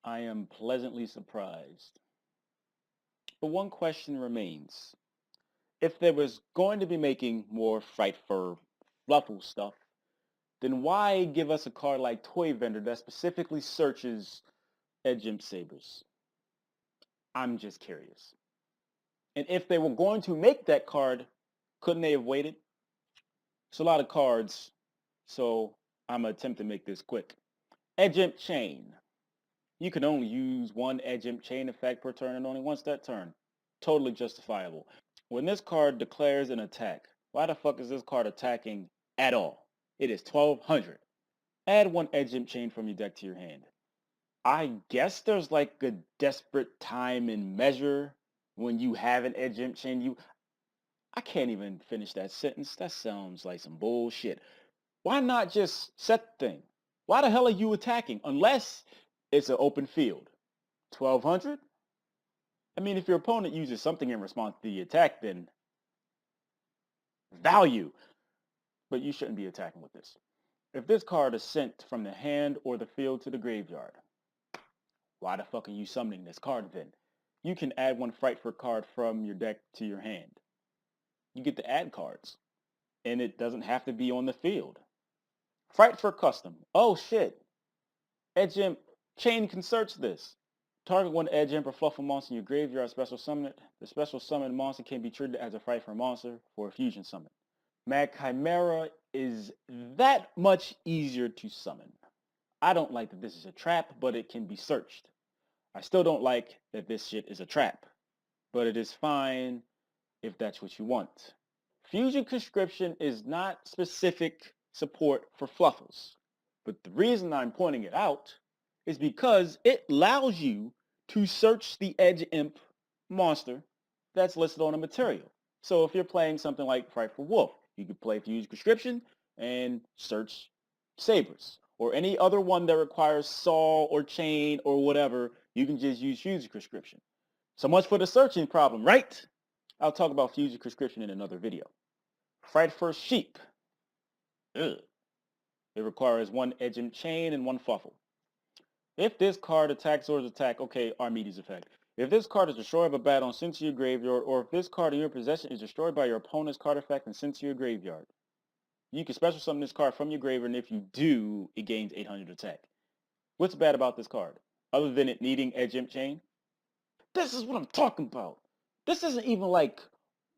I am pleasantly surprised. But one question remains. If there was going to be making more FRIGHTFUR FLUFFAL stuff, then why give us a card like Toy Vendor that specifically searches Edge Imp Sabers? I'm just curious. And if they were going to make that card, couldn't they have waited? It's a lot of cards, so I'm going to attempt to make this quick. Edge Imp Chain. You can only use one Edge Imp Chain effect per turn and only once that turn. Totally justifiable. When this card declares an attack, why the fuck is this card attacking at all? It is 1200. Add one Edge Imp Chain from your deck to your hand. I guess there's like a desperate time and measure when you have an Edge Imp Chain. I can't even finish that sentence. That sounds like some bullshit. Why not just set the thing? Why the hell are you attacking? Unless it's an open field. 1200? I mean, if your opponent uses something in response to the attack, then value. But you shouldn't be attacking with this. If this card is sent from the hand or the field to the graveyard, why the fuck are you summoning this card then? You can add one FRIGHTFUR card from your deck to your hand. You get to add cards. And it doesn't have to be on the field. FRIGHTFUR Custom. Oh shit. Edge Imp Chain can search this. Target one Edge Imp or FLUFFAL monster in your graveyard, special summon it. The special summoned monster can be treated as a FRIGHTFUR monster for a fusion summon. Mad Chimera is that much easier to summon. I don't like that this is a trap, but it can be searched. I still don't like that this shit is a trap, but it is fine if that's what you want. Fusion Conscription is not specific support for FLUFFALs, but the reason I'm pointing it out is because it allows you to search the Edge Imp monster that's listed on a material. So if you're playing something like FRIGHTFUR Wolf, you could play Fusion Conscription and search Sabers. Or any other one that requires Saw or Chain or whatever, you can just use Fusion Conscription. So much for the searching problem, right? I'll talk about Fusion Conscription in another video. FRIGHTFUR Sheep. Ugh. It requires one Edge Imp Chain and one FLUFFAL. If this card attacks or is attacked, okay, Archimedes effect. If this card is destroyed by battle and sent to your graveyard, or if this card in your possession is destroyed by your opponent's card effect and sent to your graveyard, you can special summon this card from your graveyard, and if you do, it gains 800 attack. What's bad about this card? Other than it needing Edge Imp Chain? This is what I'm talking about. This isn't even like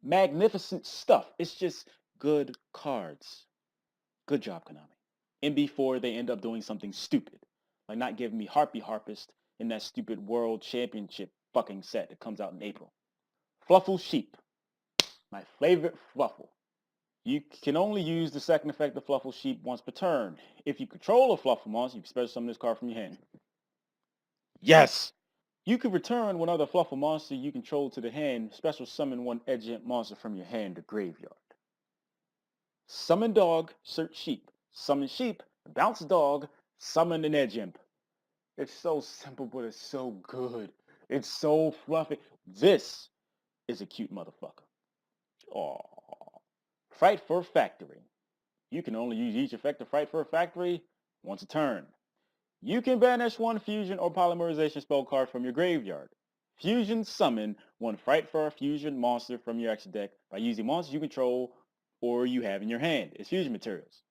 magnificent stuff. It's just good cards. Good job, Konami. And before they end up doing something stupid, like not giving me Harpy Harpist in that stupid World Championship fucking set that comes out in April. FLUFFAL Sheep. My favorite FLUFFAL. You can only use the second effect of FLUFFAL Sheep once per turn. If you control a FLUFFAL monster, you can special summon this card from your hand. Yes! You can return one other FLUFFAL monster you control to the hand, special summon one Edge Imp monster from your hand to graveyard. Summon dog, search sheep. Summon sheep, bounce dog, summon an Edge Imp. It's so simple, but it's so good. It's so fluffy. This is a cute motherfucker. Aww. FRIGHTFUR Factory. You can only use each effect of FRIGHTFUR Factory once a turn. You can banish one fusion or polymerization spell card from your graveyard. Fusion summon one FRIGHTFUR fusion monster from your extra deck by using monsters you control or you have in your hand. It's fusion materials.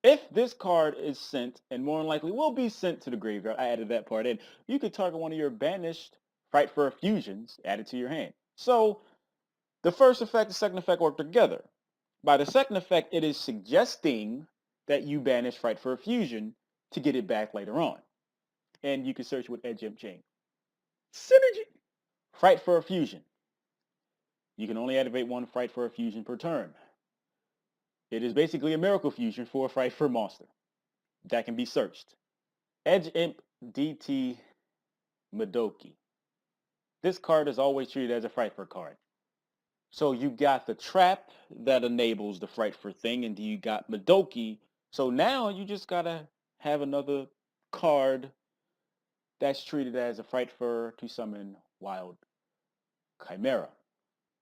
If this card is sent, and more than likely will be sent to the graveyard, I added that part in, you could target one of your banished FRIGHTFUR fusions added to your hand. So the first effect and second effect work together. By the second effect, it is suggesting that you banish FRIGHTFUR fusion to get it back later on. And you can search with Edge Imp Chain. Synergy! FRIGHTFUR fusion. You can only activate one FRIGHTFUR fusion per turn. It is basically a miracle fusion for a FRIGHTFUR monster that can be searched. Edge Imp DT Modoki. This card is always treated as a FRIGHTFUR card. So you got the trap that enables the FRIGHTFUR thing, and you got Modoki. So now you just gotta have another card that's treated as a FRIGHTFUR to summon Wild Chimera.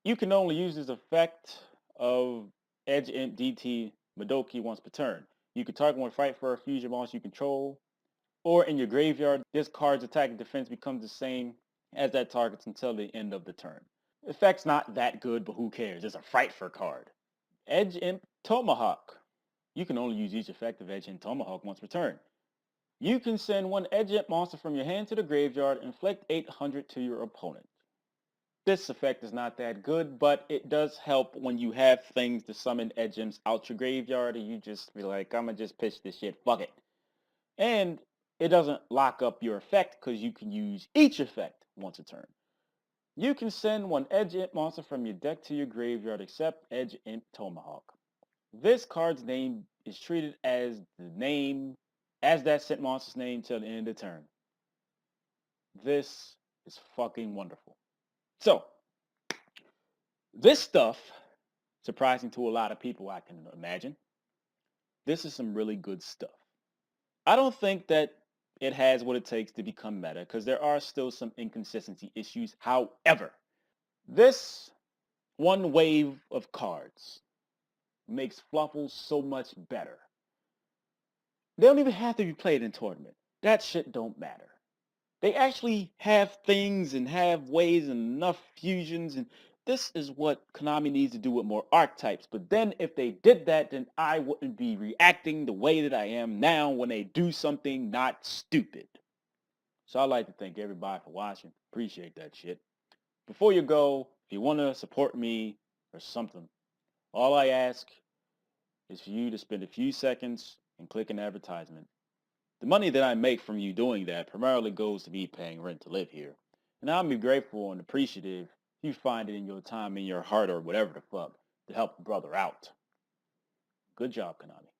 You can only use this effect of Edge Imp DT Modoki once per turn. You can target one FRIGHTFUR fusion monster you control or in your graveyard, this card's attack and defense becomes the same as that target's until the end of the turn. The effect's not that good, but who cares? It's a FRIGHTFUR card. Edge Imp Tomahawk. You can only use each effective Edge Imp Tomahawk once per turn. You can send one Edge Imp monster from your hand to the graveyard and inflict 800 to your opponent. This effect is not that good, but it does help when you have things to summon Edge Imps out your graveyard and you just be like, I'm going to just pitch this shit, fuck it. And it doesn't lock up your effect because you can use each effect once a turn. You can send one Edge Imp monster from your deck to your graveyard except Edge Imp Tomahawk. This card's name is treated as that sent monster's name till the end of the turn. This is fucking wonderful. So, this stuff, surprising to a lot of people I can imagine, this is some really good stuff. I don't think that it has what it takes to become meta because there are still some inconsistency issues. However, this one wave of cards makes FLUFFAL so much better. They don't even have to be played in tournament. That shit don't matter. They actually have things and have ways and enough fusions, and this is what Konami needs to do with more archetypes. But then if they did that, then I wouldn't be reacting the way that I am now when they do something not stupid. So I'd like to thank everybody for watching. Appreciate that shit. Before you go, if you want to support me or something, all I ask is for you to spend a few seconds and click an advertisement. The money that I make from you doing that primarily goes to me paying rent to live here. And I'll be grateful and appreciative if you find it in your time, in your heart, or whatever the fuck, to help a brother out. Good job, Konami.